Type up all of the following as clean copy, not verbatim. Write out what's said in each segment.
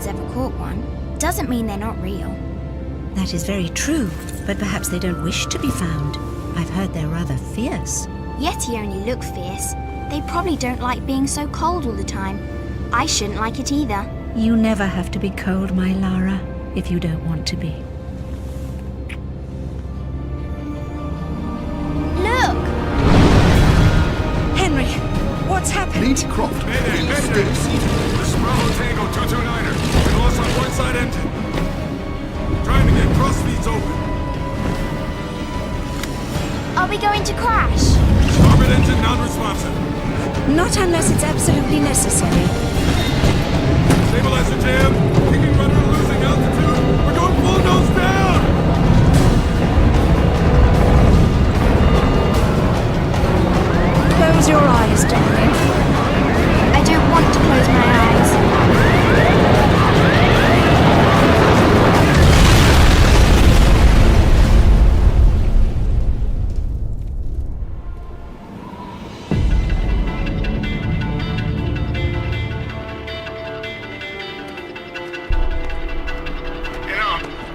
ever caught one doesn't mean they're not real. That is very true, but perhaps they don't wish to be found. I've heard they're rather fierce. Yeti only look fierce. They probably don't like being so cold all the time. I shouldn't like it either. You never have to be cold, my Lara, if you don't want to be. Look! Henry, what's happened? Lady Croft, Mayday, please mayday! stay seated. This is Bravo Tango 229er. We lost our port side engine. Trying to get cross feeds open. Are we going to crash? Starboard engine non-responsive. Not unless it's absolutely necessary. Stabilizer jam. Kicking rudder losing altitude. We're going full nose down! Close your eyes, darling. I don't want to close my eyes.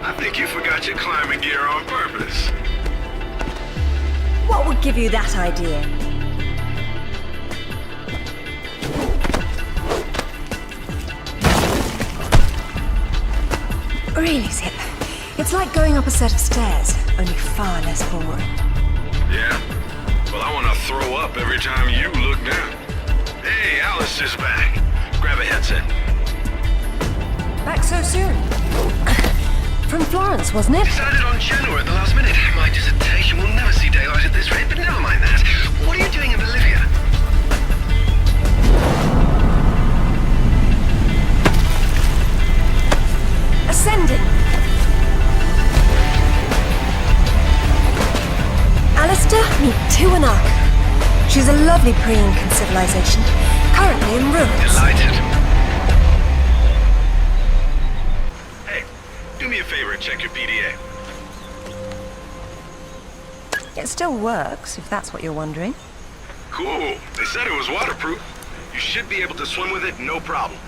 I think you forgot your climbing gear on purpose. What would give you that idea? Really, Zip. It's like going up a set of stairs, only far less boring. Yeah? Well, I want to throw up every time you look down. Hey, Alice is back. Grab a headset. Back so soon? From Florence, wasn't it? Decided on Genoa at the last minute. My dissertation will never see daylight at this rate, but never mind that. What are you doing in Bolivia? Ascending. Alistair, meet Tiwanaku. She's a lovely pre-Incan civilization, currently in ruins. Delighted. Do me a favor and check your PDA. It still works, if that's what you're wondering. Cool. They said it was waterproof. You should be able to swim with it, no problem.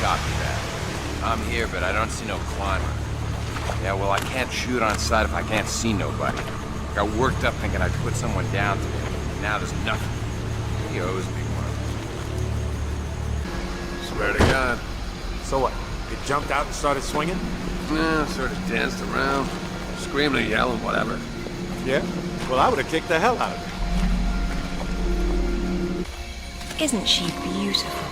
Copy that. I'm here, but I don't see no climber. Yeah, well, I can't shoot on sight if I can't see nobody. Got worked up thinking I'd put someone down today. Now there's nothing. He owes me one. Swear to God. So what? It jumped out and started swinging? Yeah, sort of danced around, screaming and yelling, whatever. Yeah? Well, I would have kicked the hell out of it. Isn't she beautiful?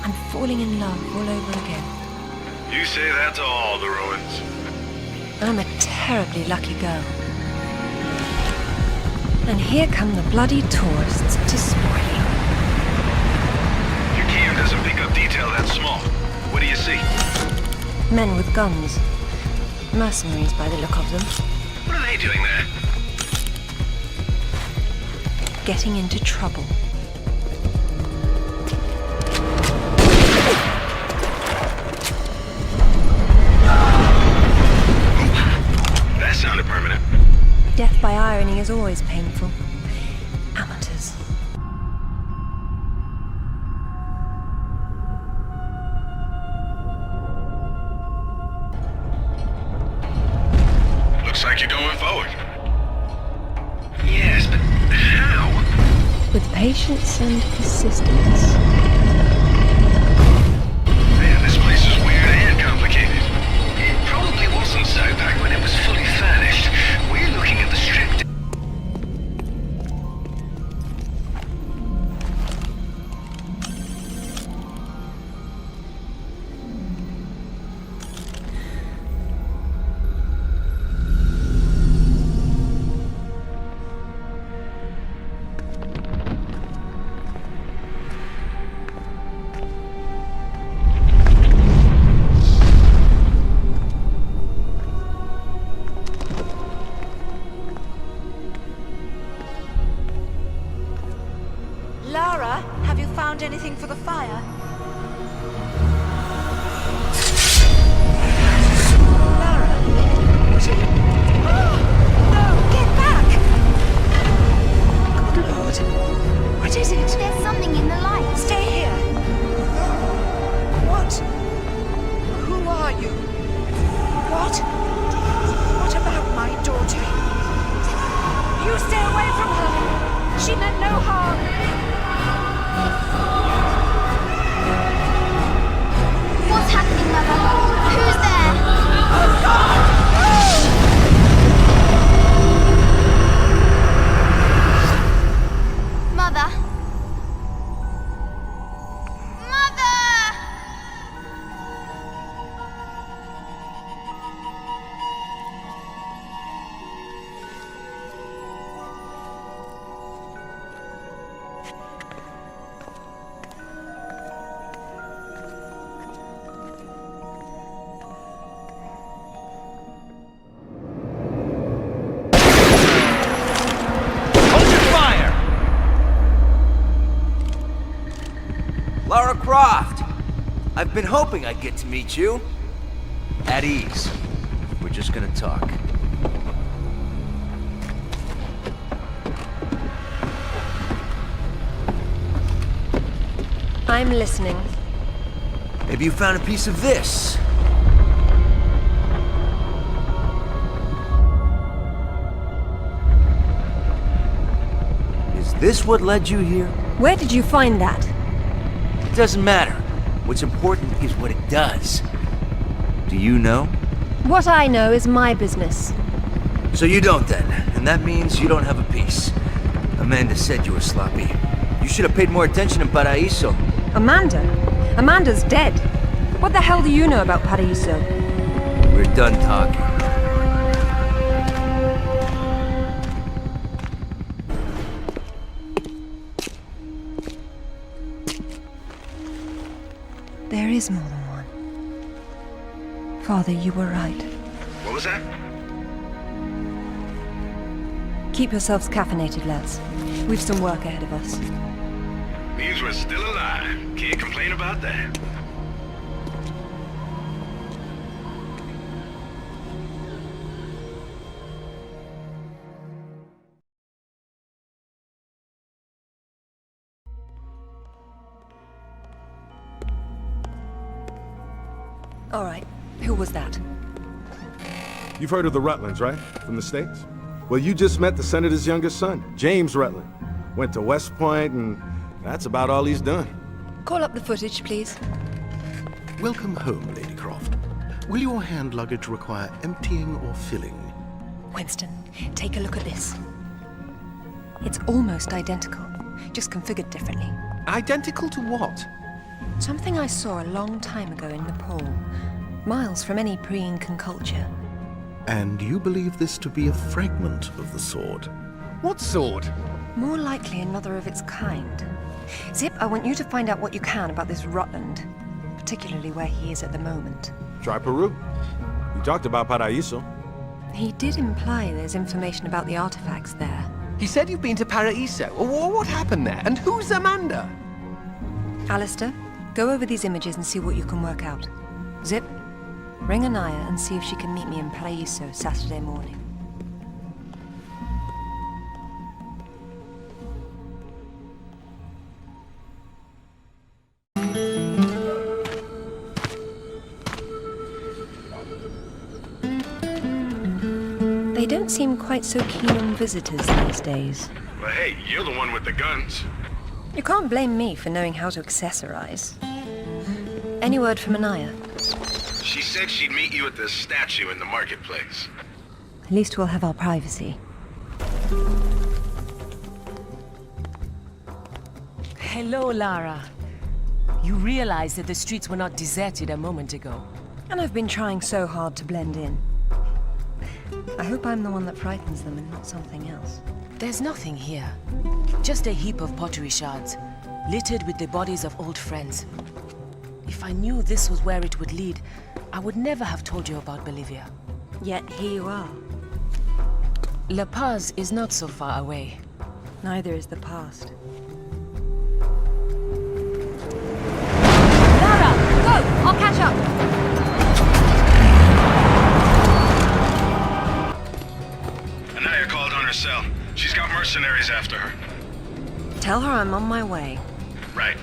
I'm falling in love all over again. You say that to all the ruins. I'm a terribly lucky girl. And here come the bloody tourists to spoil you. Your cam doesn't pick up detail that small. What do you see? Men with guns. Mercenaries by the look of them. What are they doing there? Getting into trouble. That sounded permanent. Death by irony is always painful. Amateurs. Looks like you're going forward. Yes, but how? With patience and persistence. Man, this place is weird and complicated. It probably wasn't so back when it was fully furnished. We're looking at the stripped... been hoping I'd get to meet you. At ease. We're just gonna talk. I'm listening. Maybe you found a piece of this. Is this what led you here? Where did you find that? It doesn't matter. What's important is what it does. Do you know? What I know is my business. So you don't then, and that means you don't have a piece. Amanda said you were sloppy. You should have paid more attention in Paraíso. Amanda? Amanda's dead. What the hell do you know about Paraíso? We're done talking. There is more than one. Father, you were right. What was that? Keep yourselves caffeinated, lads. We've some work ahead of us. Means we're still alive. Can't complain about that. All right, who was that? You've heard of the Rutlands, right? From the States? Well, you just met the senator's youngest son, James Rutland. Went to West Point, and that's about all he's done. Call up the footage, please. Welcome home, Lady Croft. Will your hand luggage require emptying or filling? Winston, take a look at this. It's almost identical, just configured differently. Identical to what? Something I saw a long time ago in Nepal, miles from any pre-Incan culture. And you believe this to be a fragment of the sword? What sword? More likely another of its kind. Zip, I want you to find out what you can about this Rutland, particularly where he is at the moment. Try Peru. You talked about Paraíso. He did imply there's information about the artifacts there. He said you've been to Paraíso. What happened there? And who's Amanda? Alistair, go over these images and see what you can work out. Zip, ring Anaya and see if she can meet me in Paraíso Saturday morning. They don't seem quite so keen on visitors these days. Well, hey, you're the one with the guns. You can't blame me for knowing how to accessorize. Any word from Anaya? She said she'd meet you at the statue in the marketplace. At least we'll have our privacy. Hello, Lara. You realize that the streets were not deserted a moment ago. And I've been trying so hard to blend in. I hope I'm the one that frightens them and not something else. There's nothing here. Just a heap of pottery shards, littered with the bodies of old friends. If I knew this was where it would lead, I would never have told you about Bolivia. Yet here you are. La Paz is not so far away. Neither is the past. Lara, go! I'll catch up! Anaya called on her cell. She's got mercenaries after her. Tell her I'm on my way. Right.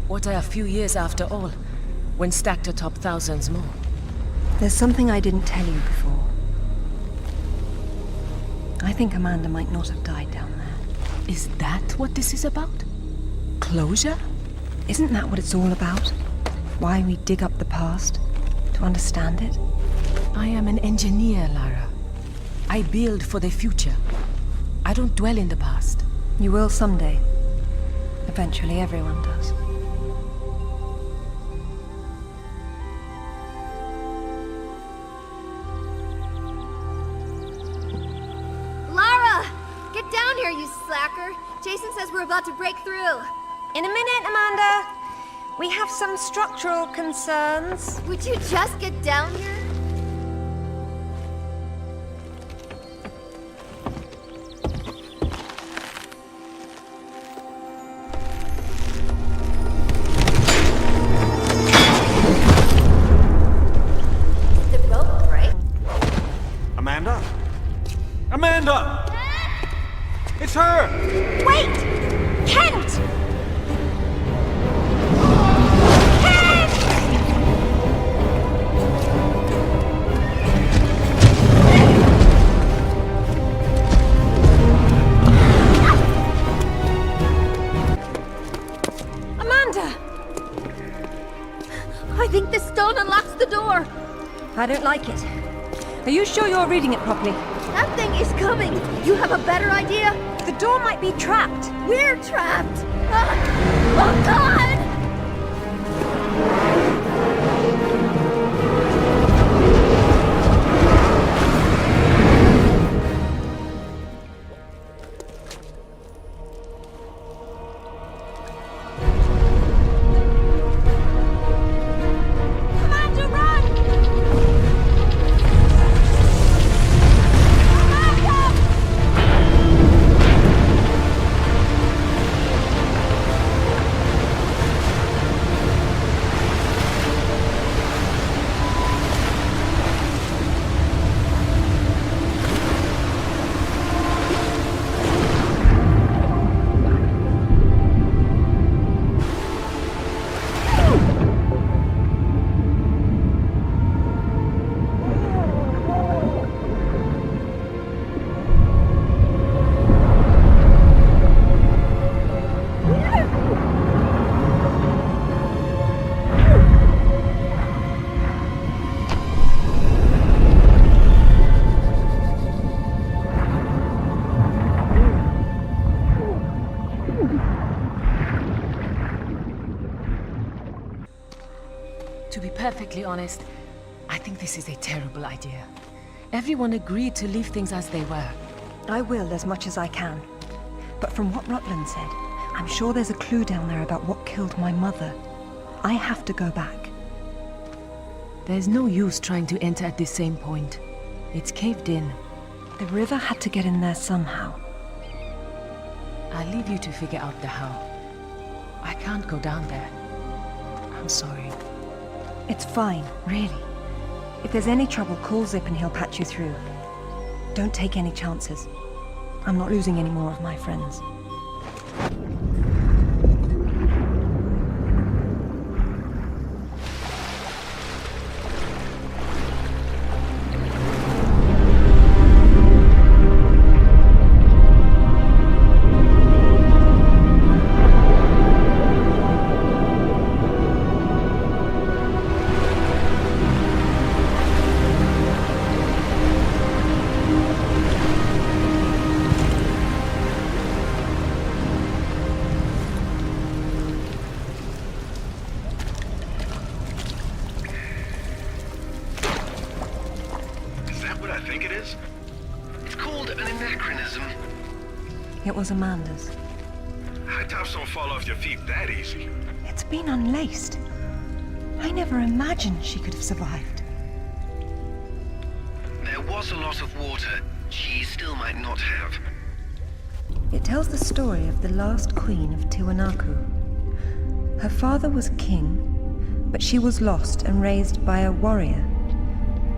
What are a few years after all, when stacked atop thousands more? There's something I didn't tell you before. I think Amanda might not have died down there. Is that what this is about? Closure? Isn't that what it's all about? Why we dig up the past? To understand it? I am an engineer, Lara. I build for the future. I don't dwell in the past. You will someday. Eventually, everyone does. Lara! Get down here, you slacker! Jason says we're about to break through. In a minute, Amanda. We have some structural concerns. Would you just get down here? The rope break? Amanda? Amanda! It's her! Wait! Kent! I think this stone unlocks the door. I don't like it. Are you sure you're reading it properly? That thing is coming. You have a better idea? The door might be trapped. We're trapped. Oh, God! To be perfectly honest, I think this is a terrible idea. Everyone agreed to leave things as they were. I will as much as I can. But from what Rutland said, I'm sure there's a clue down there about what killed my mother. I have to go back. There's no use trying to enter at the same point. It's caved in. The river had to get in there somehow. I'll leave you to figure out the how. I can't go down there. I'm sorry. It's fine, really. If there's any trouble, call Zip and he'll patch you through. Don't take any chances. I'm not losing any more of my friends. It was Amanda's. High tops don't fall off your feet that easy. It's been unlaced. I never imagined she could have survived. There was a lot of water. She still might not have. It tells the story of the last queen of Tiwanaku. Her father was king, but she was lost and raised by a warrior.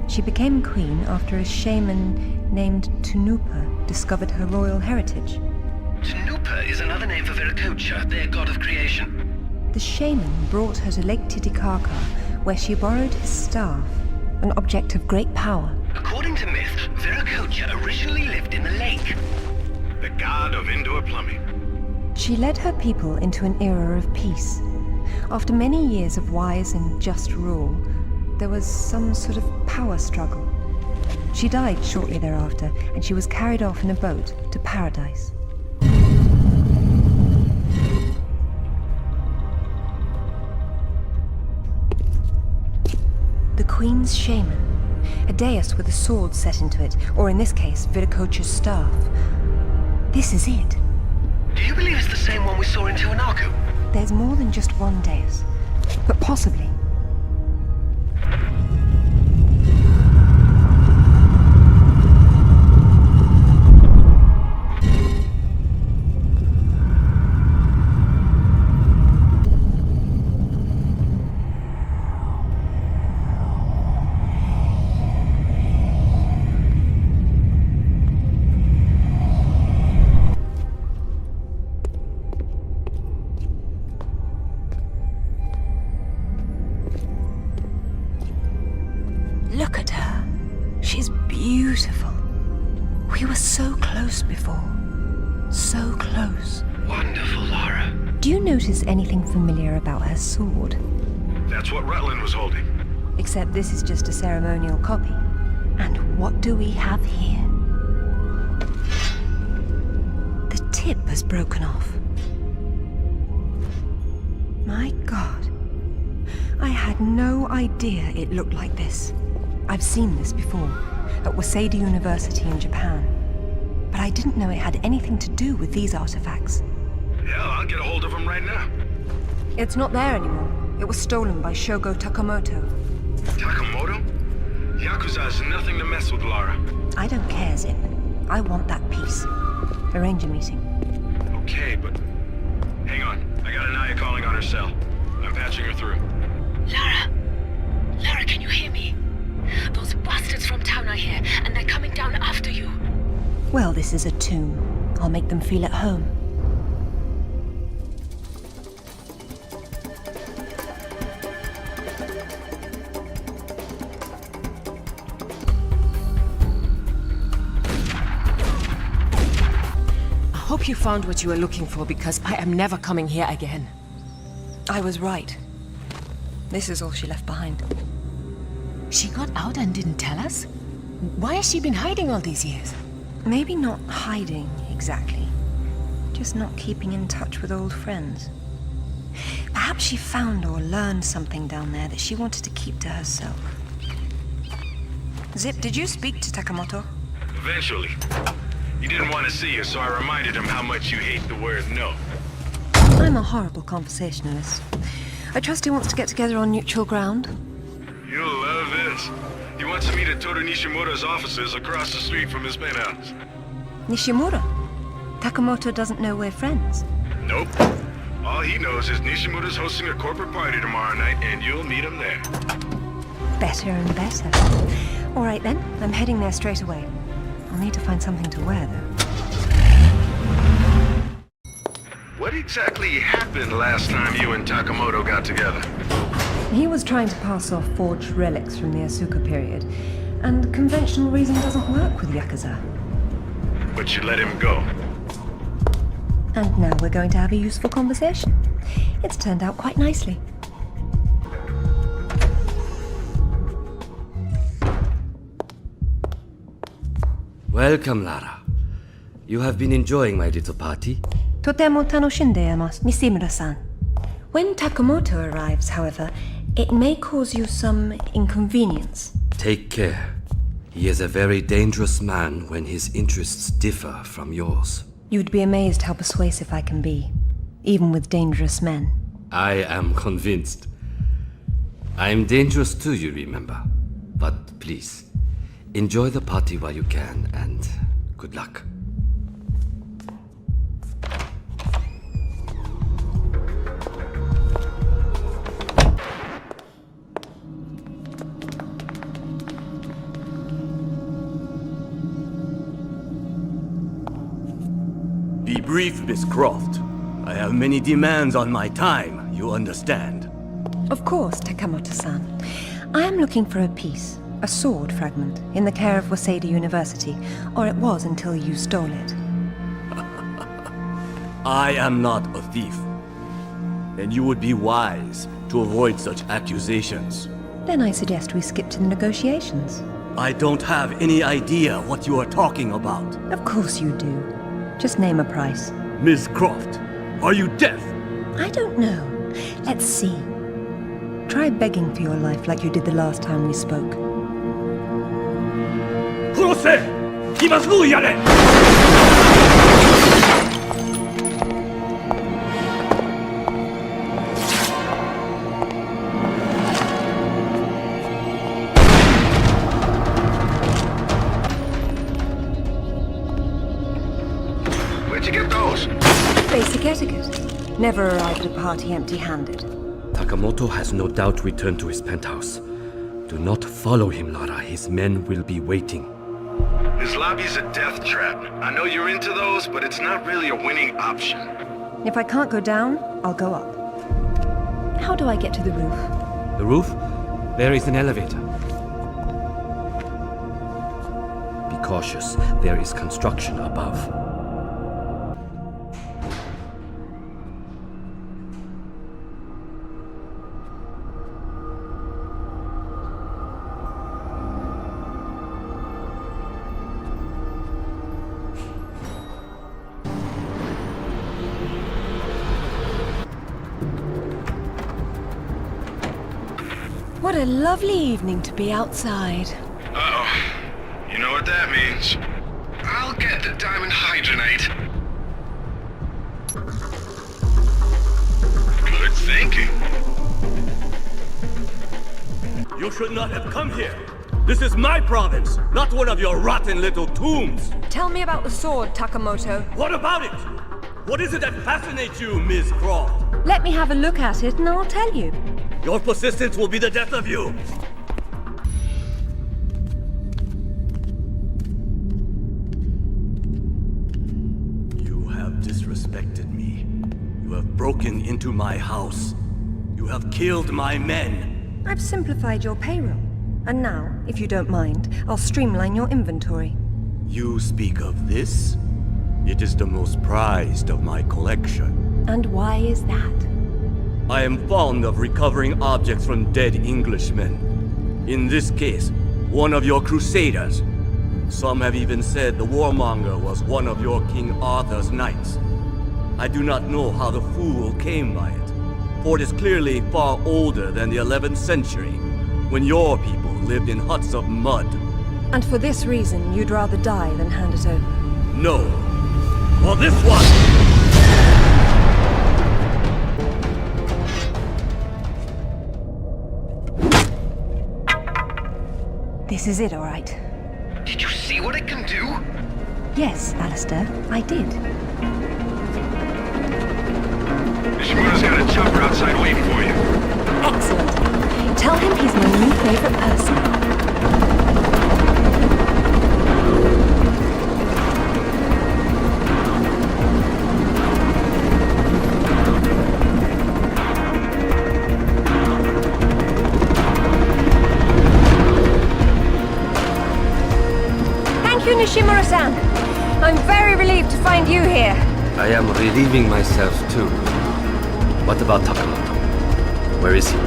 She became queen after a shaman named Tunupa discovered her royal heritage. Tunupa is another name for Viracocha, their god of creation. The shaman brought her to Lake Titicaca, where she borrowed his staff, an object of great power. According to myth, Viracocha originally lived in the lake. The god of indoor plumbing. She led her people into an era of peace. After many years of wise and just rule, there was some sort of power struggle. She died shortly thereafter, and she was carried off in a boat to paradise. The Queen's shaman. A dais with a sword set into it, or in this case, Viracocha's staff. This is it. Do you believe it's the same one we saw in Tiwanaku? There's more than just one dais, but possibly. Look at her. She's beautiful. We were so close before. So close. Wonderful, Lara. Do you notice anything familiar about her sword? That's what Rutland was holding. Except this is just a ceremonial copy. And what do we have here? The tip has broken off. My God. I had no idea it looked like this. I've seen this before, at Waseda University in Japan. But I didn't know it had anything to do with these artifacts. Yeah, I'll get a hold of him right now. It's not there anymore. It was stolen by Shogo Takamoto. Takamoto? Yakuza is nothing to mess with, Lara. I don't care, Zip. I want that piece. Arrange a meeting. Okay, but... Hang on. I got Anaya calling on her cell. I'm patching her through. Lara! Lara, can you hear me? Those bastards from town are here, and they're coming down after you. Well, this is a tomb. I'll make them feel at home. I hope you found what you were looking for, because I am never coming here again. I was right. This is all she left behind. She got out and didn't tell us? Why has she been hiding all these years? Maybe not hiding, exactly. Just not keeping in touch with old friends. Perhaps she found or learned something down there that she wanted to keep to herself. Zip, did you speak to Takamoto? Eventually. He didn't want to see you, so I reminded him how much you hate the word no. I'm a horrible conversationalist. I trust he wants to get together on neutral ground. You'll love this. He wants to meet at Toru Nishimura's offices across the street from his penthouse. Nishimura? Takamoto doesn't know we're friends. Nope. All he knows is Nishimura's hosting a corporate party tomorrow night, and you'll meet him there. Better and better. All right then, I'm heading there straight away. I'll need to find something to wear, though. What exactly happened last time you and Takamoto got together? He was trying to pass off forged relics from the Asuka period, and conventional reason doesn't work with Yakuza. But you let him go. And now we're going to have a useful conversation. It's turned out quite nicely. Welcome, Lara. You have been enjoying my little party? Totemo tanoshindeimasu, Nishimura-san. When Takamoto arrives, however, it may cause you some inconvenience. Take care. He is a very dangerous man when his interests differ from yours. You'd be amazed how persuasive I can be, even with dangerous men. I am convinced. I am dangerous too, you remember. But please, enjoy the party while you can, and good luck. Be brief, Miss Croft. I have many demands on my time, you understand. Of course, Takamoto-san. I am looking for a piece, a sword fragment, in the care of Waseda University, or it was until you stole it. I am not a thief. And you would be wise to avoid such accusations. Then I suggest we skip to the negotiations. I don't have any idea what you are talking about. Of course you do. Just name a price. Miss Croft, are you deaf? I don't know. Let's see. Try begging for your life like you did the last time we spoke. Where'd you get those? Basic etiquette. Never arrive at a party empty-handed. Takamoto has no doubt returned to his penthouse. Do not follow him, Lara. His men will be waiting. This lobby's a death trap. I know you're into those, but it's not really a winning option. If I can't go down, I'll go up. How do I get to the roof? The roof? There is an elevator. Be cautious. There is construction above. What a lovely evening to be outside. Uh-oh. You know what that means. I'll get the diamond hydronate. Good thinking. You should not have come here. This is my province, not one of your rotten little tombs. Tell me about the sword, Takamoto. What about it? What is it that fascinates you, Miss Croft? Let me have a look at it and I'll tell you. Your persistence will be the death of you. You have disrespected me. You have broken into my house. You have killed my men. I've simplified your payroll. And now, if you don't mind, I'll streamline your inventory. You speak of this? It is the most prized of my collection. And why is that? I am fond of recovering objects from dead Englishmen. In this case, one of your crusaders. Some have even said the warmonger was one of your King Arthur's knights. I do not know how the fool came by it, for it is clearly far older than the 11th century, when your people lived in huts of mud. And for this reason, you'd rather die than hand it over? No. For this one! This is it, all right. Did you see what it can do? Yes, Alistair, I did. Nishimura's got a chopper outside waiting for you. Excellent. Tell him he's my new favorite person. Nishimura-san, I'm very relieved to find you here. I am relieving myself too. What about Takamoto? Where is he?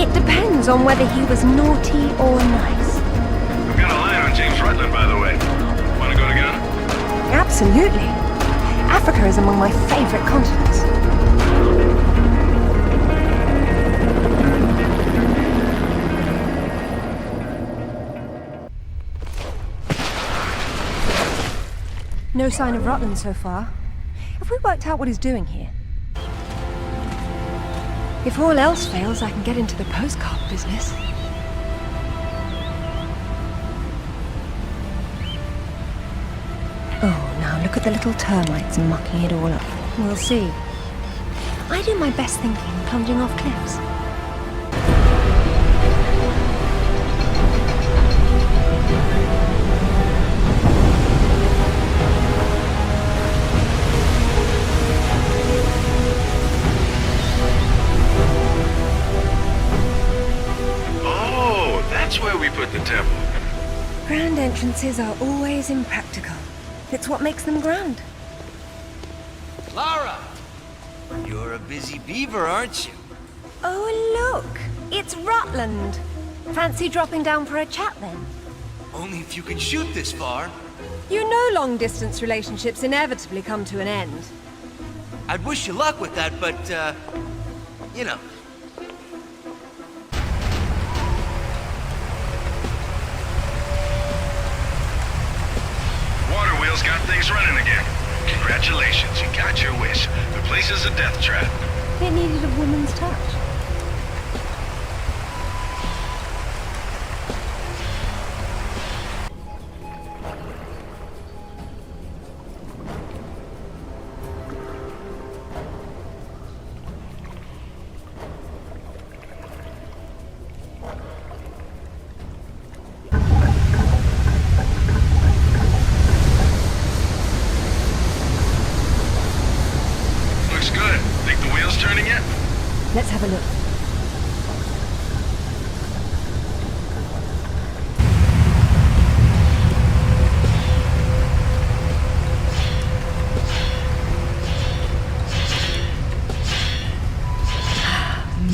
It depends on whether he was naughty or nice. I've got a line on James Rutland, by the way. Wanna go together? Absolutely. Africa is among my favorite continents. No sign of Rutland so far. Have we worked out what he's doing here? If all else fails, I can get into the postcard business. Oh, now look at the little termites mucking it all up. We'll see. I do my best thinking plunging off cliffs. Where we put the temple. Grand entrances are always impractical. It's what makes them grand. Lara! You're a busy beaver, aren't you? Oh, look! It's Rutland! Fancy dropping down for a chat, then? Only if you can shoot this far. You know long-distance relationships inevitably come to an end. I'd wish you luck with that, but, you know. Water wheels got things running again. Congratulations, you got your wish. The place is a death trap. It needed a woman's touch. Looks good. Think the wheel's turning yet? Let's have a look.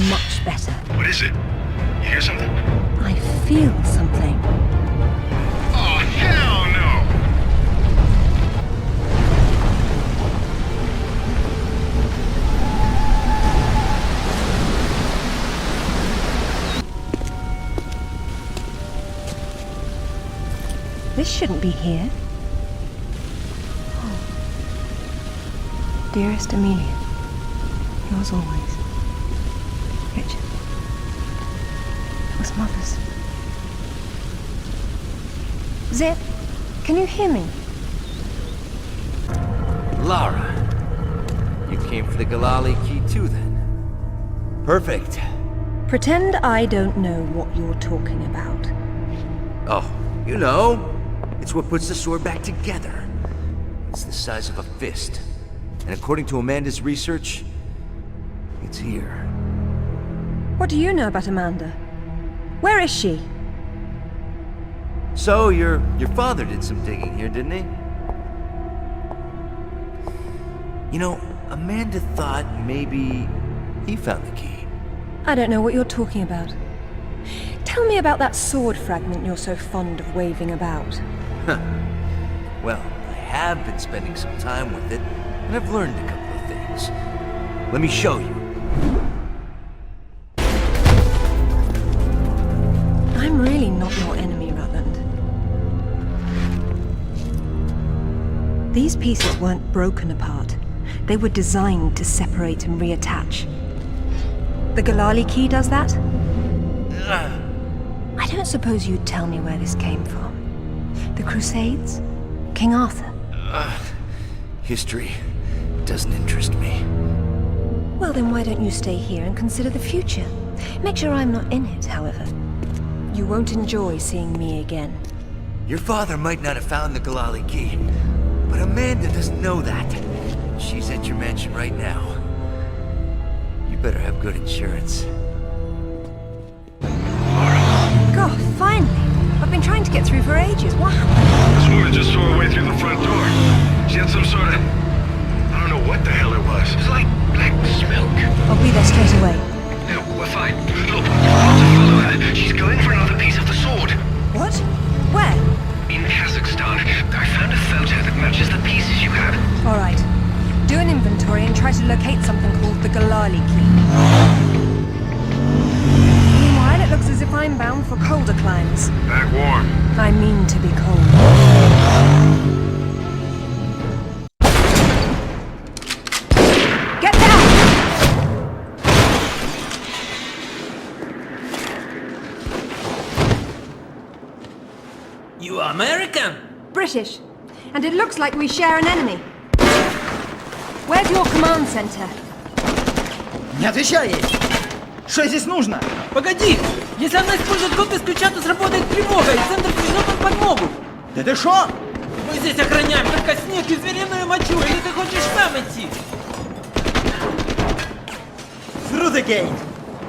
Much better. What is it? You hear something? I feel something. Oh, hell no! This shouldn't be here. Oh. Dearest Amelia, yours always. Richard. It was Mother's. Zip, can you hear me? Lara, you came for the Galali key too, then? Perfect. Pretend I don't know what you're talking about. Oh, you know. It's what puts the sword back together. It's the size of a fist. And according to Amanda's research, it's here. What do you know about Amanda? Where is she? So, your father did some digging here, didn't he? You know, Amanda thought maybe he found the key. I don't know what you're talking about. Tell me about that sword fragment you're so fond of waving about. Huh. Well, I have been spending some time with it, and I've learned a couple of things. Let me show you. I'm really not your enemy, Rutland. These pieces weren't broken apart. They were designed to separate and reattach. The Galali key does that? I don't suppose you'd tell me where this came from. The Crusades? King Arthur? History doesn't interest me. Well, then why don't you stay here and consider the future? Make sure I'm not in it, however. You won't enjoy seeing me again. Your father might not have found the Galali key, but Amanda doesn't know that. She's at your mansion right now. You better have good insurance. God, finally! I've been trying to get through for ages. What happened? This woman just tore her way through the front door. She had some sort of... I don't know what the hell it was. It's like black smoke. I'll be there straight away. No, we're fine. Look, you've got to follow her. She's going for another piece of the sword. What? Where? In Kazakhstan. I found a photo that matches the pieces you have. All right. Do an inventory and try to locate something called the Galali key. Meanwhile, it looks as if I'm bound for colder climes. Back warm. I mean to be cold. Get down! You are American? British. And it looks like we share an enemy. Where's your command center? Не отвечай ей! Что здесь нужно? Погоди! Если она использует код без ключа, то сработает тревога, и центр пришлет нам подмогу! Да ты шо? Мы здесь охраняем только снег и звериную мочу, или ты хочешь сам идти? Through the gate!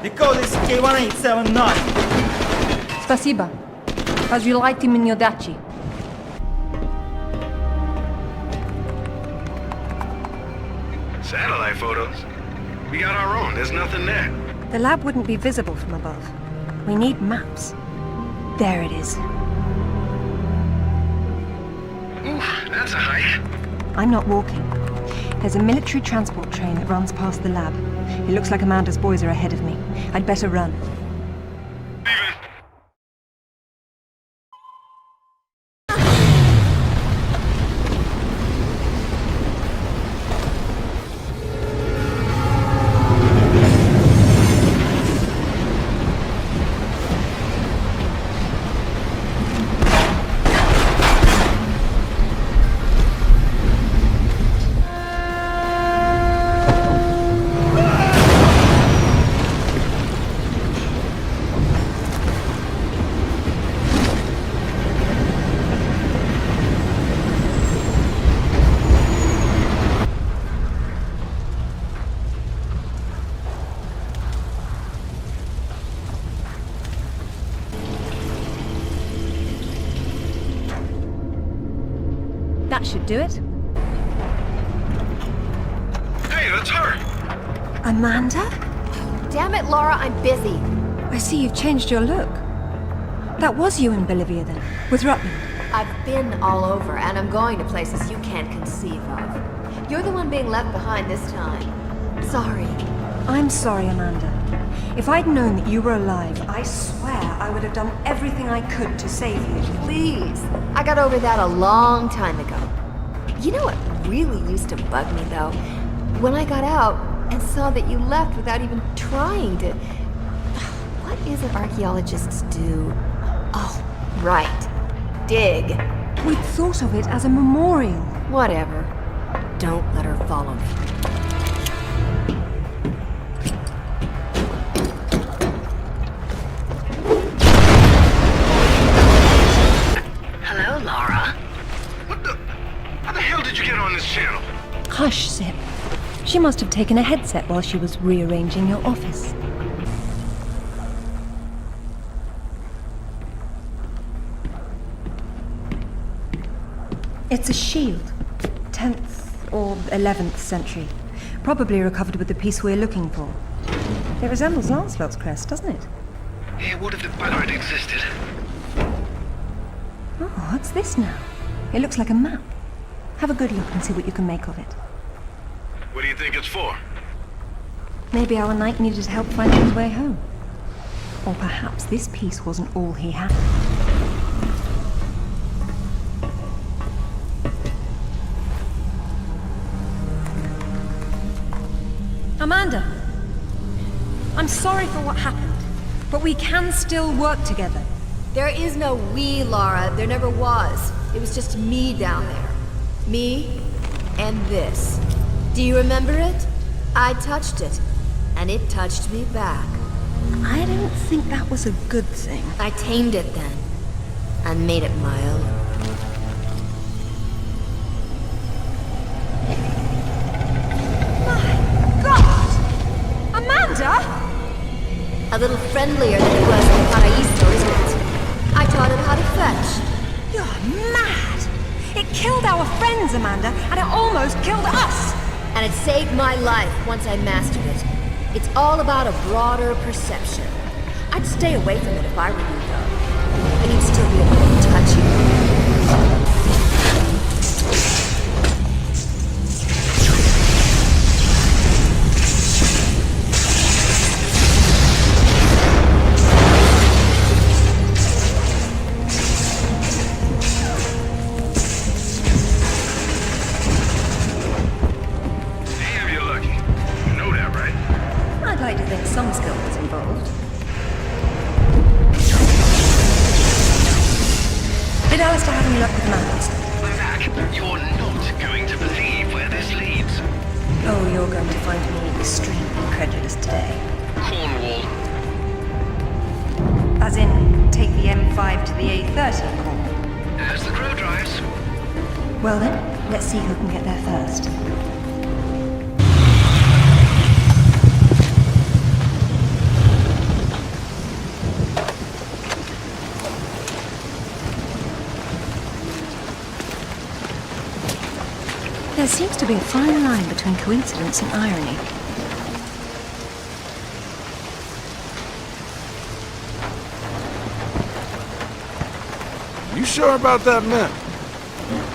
The code is K1879! Спасибо. Разжилайте мне удачи. Satellite photos? We got our own. There's nothing there. The lab wouldn't be visible from above. We need maps. There it is. a hike? I'm not walking. There's a military transport train that runs past the lab. It looks like Amanda's boys are ahead of me. I'd better run. That should do it. Hey, that's her! Amanda? Damn it, Lara, I'm busy. I see you've changed your look. That was you in Bolivia then, with Rutland. I've been all over, and I'm going to places you can't conceive of. You're the one being left behind this time. Sorry. I'm sorry, Amanda. If I'd known that you were alive, I swear I would have done everything I could to save you. Please. I got over that a long time ago. You know what really used to bug me, though? When I got out and saw that you left without even trying to... What is it archaeologists do? Oh, right. Dig. We'd thought of it as a memorial. Whatever. Don't let her follow me. Hello, Lara. What the... How the hell did you get on this channel? Hush, Zip. She must have taken a headset while she was rearranging your office. It's a shield. 10th or 11th century. Probably recovered with the piece we're looking for. It resembles Lancelot's crest, doesn't it? Hey, what if the bugger had existed? Oh, what's this now? It looks like a map. Have a good look and see what you can make of it. What do you think it's for? Maybe our knight needed help finding his way home. Or perhaps this piece wasn't all he had. Amanda! I'm sorry for what happened, but we can still work together. There is no we, Lara. There never was. It was just me down there. Me and this. Do you remember it? I touched it, and it touched me back. I don't think that was a good thing. I tamed it then, and made it my own. A little friendlier than it was in Paraíso, isn't it? I taught it how to fetch. You're mad! It killed our friends, Amanda, and it almost killed us! And it saved my life once I mastered it. It's all about a broader perception. I'd stay away from it if I were you, though. And you'd still be able to touch you. Some skill was involved. Did Alistair have any luck with maps? Zach, you're not going to believe where this leads. Oh, you're going to find me extremely credulous today. Cornwall. As in, take the M5 to the A30 Cornwall? As the crow drives. Well then, let's see who can get there first. There seems to be a fine line between coincidence and irony. You sure about that map?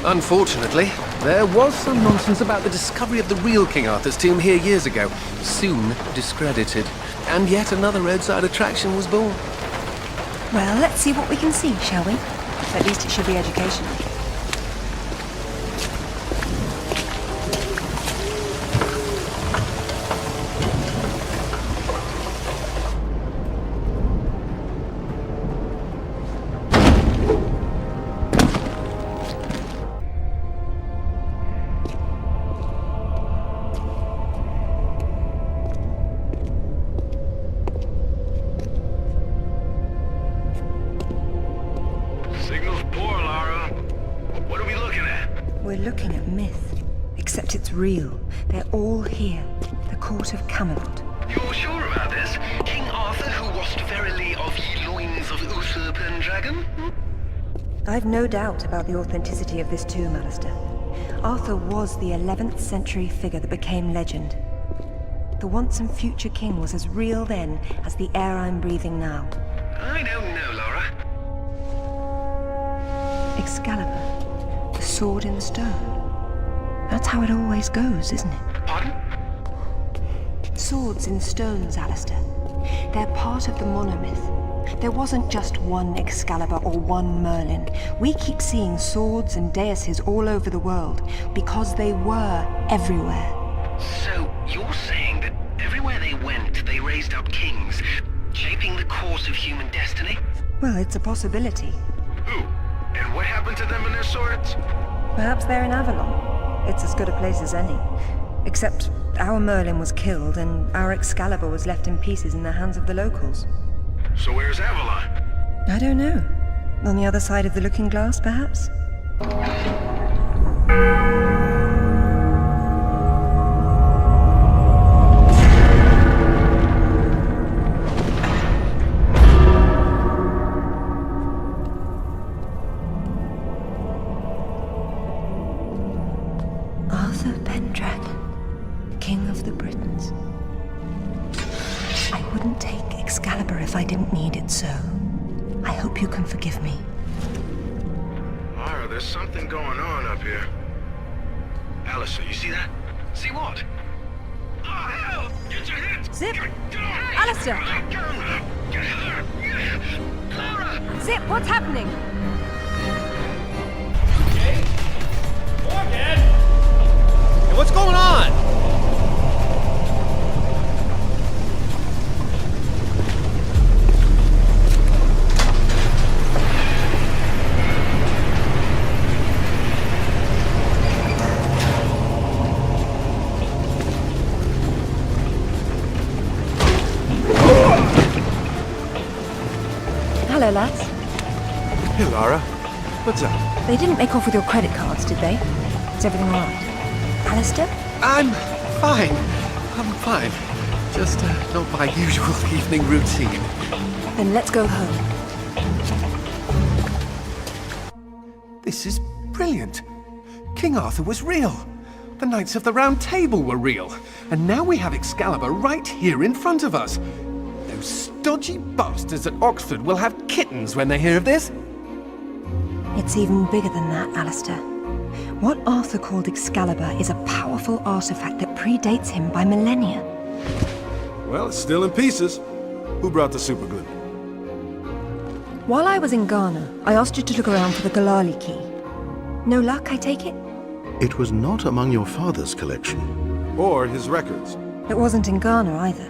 Unfortunately, there was some nonsense about the discovery of the real King Arthur's tomb here years ago, soon discredited. And yet another roadside attraction was born. Well, let's see what we can see, shall we? At least it should be educational. Signal's poor, Lara. What are we looking at? We're looking at myth, except it's real. They're all here. The court of Camelot. You're sure about this? King Arthur, who wast verily of ye loins of Uther Pendragon? I've no doubt about the authenticity of this tomb, Alistair. Arthur was the 11th century figure that became legend. The once and future king was as real then as the air I'm breathing now. I don't know, Laura. Excalibur, the sword in the stone. That's how it always goes, isn't it? Pardon? Swords in stones, Alistair. They're part of the monomyth. There wasn't just one Excalibur or one Merlin. We keep seeing swords and daises all over the world because they were everywhere. So, you're saying that everywhere they went, they raised up kings, shaping the course of human destiny? Well, it's a possibility. Who? And what happened to them and their swords? Perhaps they're in Avalon. It's as good a place as any. Except our Merlin was killed and our Excalibur was left in pieces in the hands of the locals. So where's Avalon? I don't know. On the other side of the looking glass, perhaps? Arthur Pendragon, King of the Britons. I wouldn't take Excalibur if I didn't need it so. I hope you can forgive me. Lara, there's something going on up here. Alistair, you see that? See what? Oh, hell! Get your hands! Zip! Get off! Alistair! Get her! Laura! Zip, what's happening? Morgan! Hey, what's going on? Hello, lads. Hey, Lara. What's up? They didn't make off with your credit cards, did they? Is everything all right? Alistair? I'm fine. I'm fine. Just not my usual evening routine. Then let's go home. This is brilliant. King Arthur was real. The Knights of the Round Table were real. And now we have Excalibur right here in front of us. Those stodgy bastards at Oxford will have kittens when they hear of this. It's even bigger than that, Alistair. What Arthur called Excalibur is a powerful artifact that predates him by millennia. Well, it's still in pieces. Who brought the superglue? While I was in Ghana, I asked you to look around for the Galali key. No luck, I take it? It was not among your father's collection. Or his records. It wasn't in Ghana either.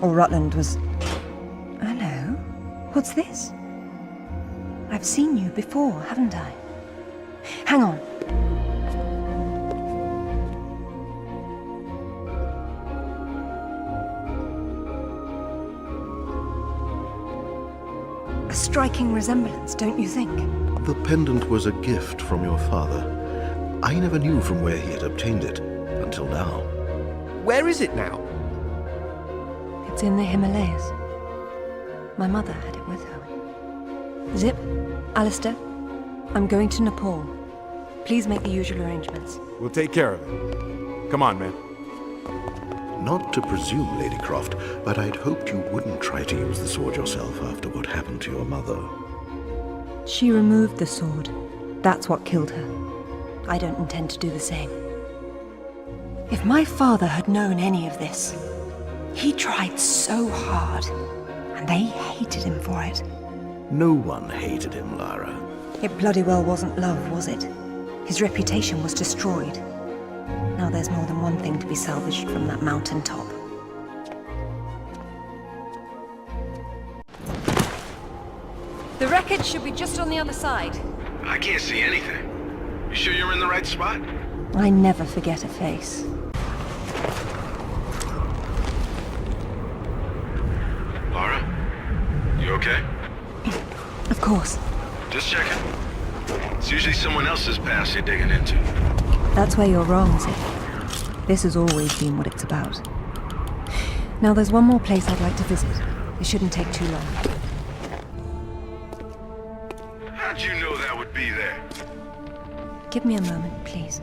Or Rutland was... Hello? What's this? I've seen you before, haven't I? Hang on. A striking resemblance, don't you think? The pendant was a gift from your father. I never knew from where he had obtained it, until now. Where is it now? It's in the Himalayas. My mother had it with her. Zip, Alistair, I'm going to Nepal. Please make the usual arrangements. We'll take care of it. Come on, man. Not to presume, Lady Croft, but I'd hoped you wouldn't try to use the sword yourself after what happened to your mother. She removed the sword. That's what killed her. I don't intend to do the same. If my father had known any of this, he tried so hard, and they hated him for it. No one hated him, Lara. It bloody well wasn't love, was it? His reputation was destroyed. Now there's more than one thing to be salvaged from that mountaintop. The wreckage should be just on the other side. I can't see anything. You sure you're in the right spot? I never forget a face. Lara? You okay? Of course. Just checking. It's usually someone else's past you're digging into. That's where you're wrong, Zip. This has always been what it's about. Now there's one more place I'd like to visit. It shouldn't take too long. How'd you know that would be there? Give me a moment, please.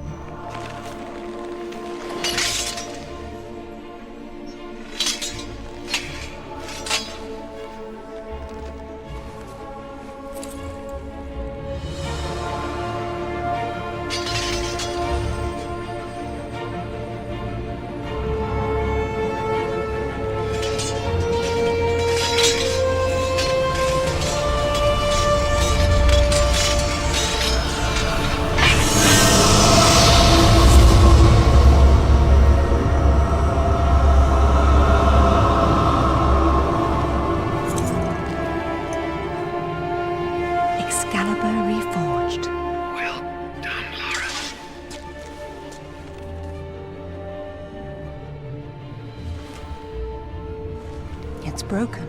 It's broken,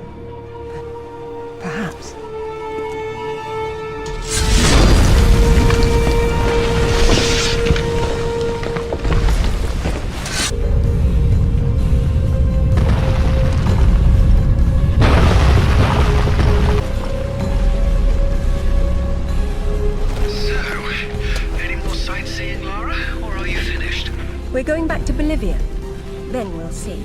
but perhaps. So, any more sightseeing, Lara, or are you finished? We're going back to Bolivia. Then we'll see.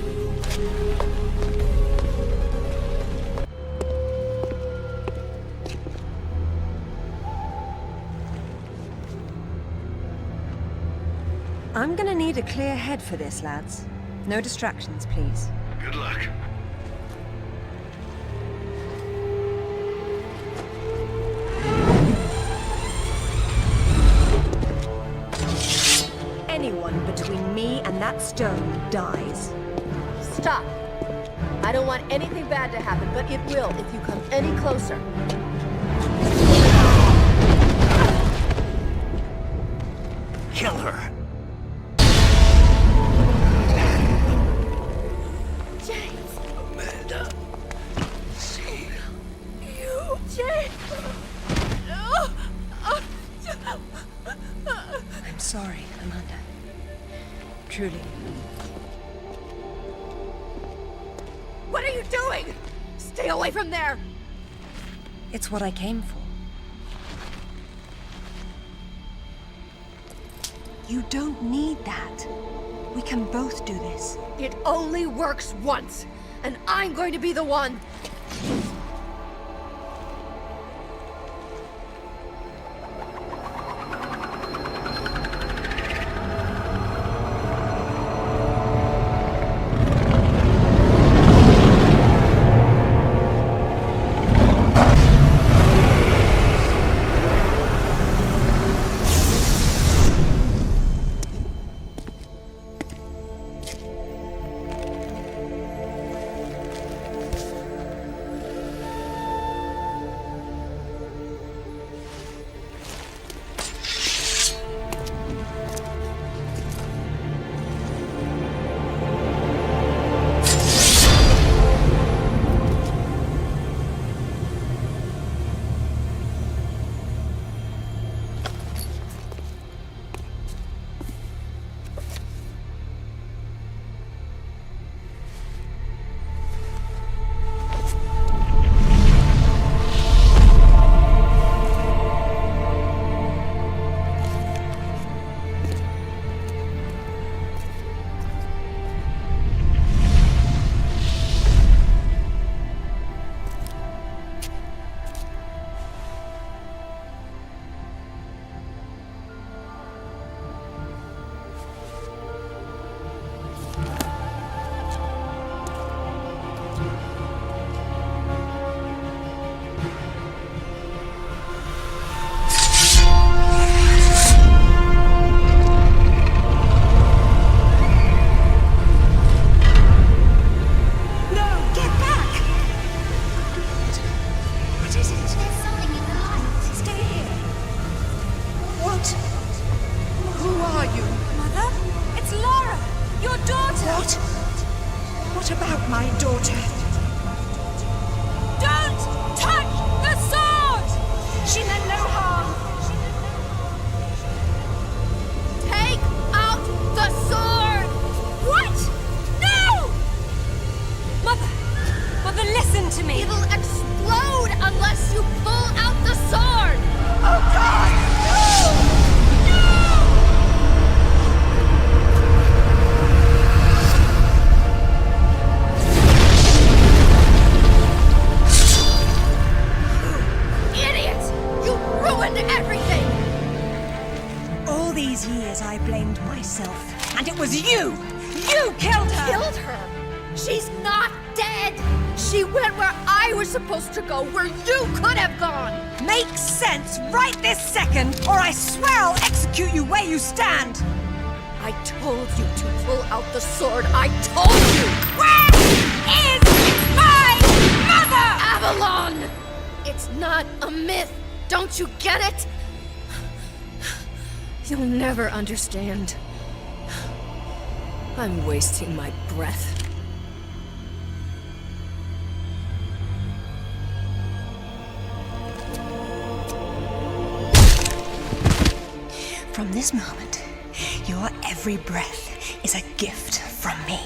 I'm gonna need a clear head for this, lads. No distractions, please. Good luck. Anyone between me and that stone dies. Stop! I don't want anything bad to happen, but it will if you come any closer. Kill her! Amanda. See you. James. I'm sorry, Amanda. Truly. What are you doing? Stay away from there! It's what I came for. You don't need that. We can both do this. It only works once, and I'm going to be the one. What about my daughter? Don't touch the sword! She meant no harm. Take out the sword! What? No! Mother, listen to me. It'll explode unless you pull out the sword! Oh God! No! Everything! All these years I blamed myself, and it was you! You killed her! Killed her? She's not dead! She went where I was supposed to go, where you could have gone! Makes sense right this second, or I swear I'll execute you where you stand! I told you to pull out the sword. I told you! Where is my mother? Avalon! It's not a myth. Don't you get it? You'll never understand. I'm wasting my breath. From this moment, your every breath is a gift from me.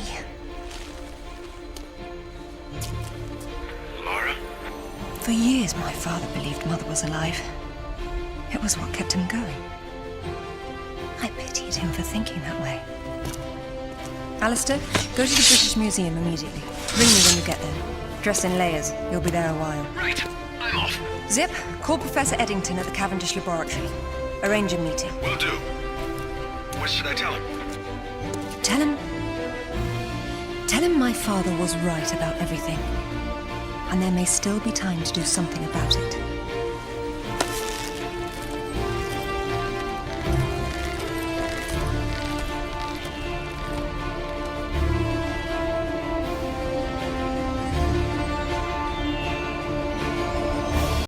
Lara? For years, my father believed Mother was alive. It was what kept him going. I pitied him for thinking that way. Alistair, go to the British Museum immediately. Ring me when you get there. Dress in layers. You'll be there a while. Right. I'm off. Zip, call Professor Eddington at the Cavendish Laboratory. Arrange a meeting. Will do. What should I tell him? Tell him my father was right about everything. And there may still be time to do something about it.